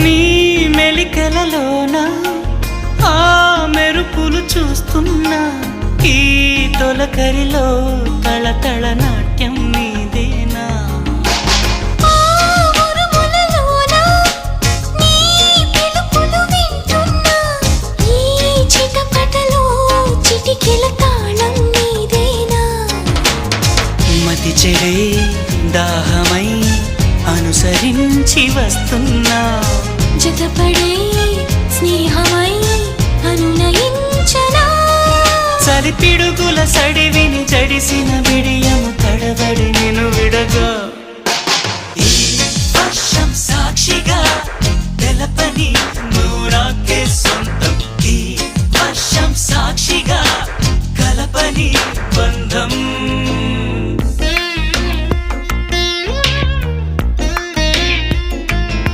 నీ మెలికలలోన ఆ మెరుపులు చూస్తున్నా ఈ తొలకరిలో తళతళ నాట్యం నీదేనా మతి చెడే దాహమై అనుసరించి వస్తున్నా జతపడే స్నేహమై అనునయించనా చలి పిడుగుల సడివిని జడిసిన బిడియము తడబడి నిన్ను విడగా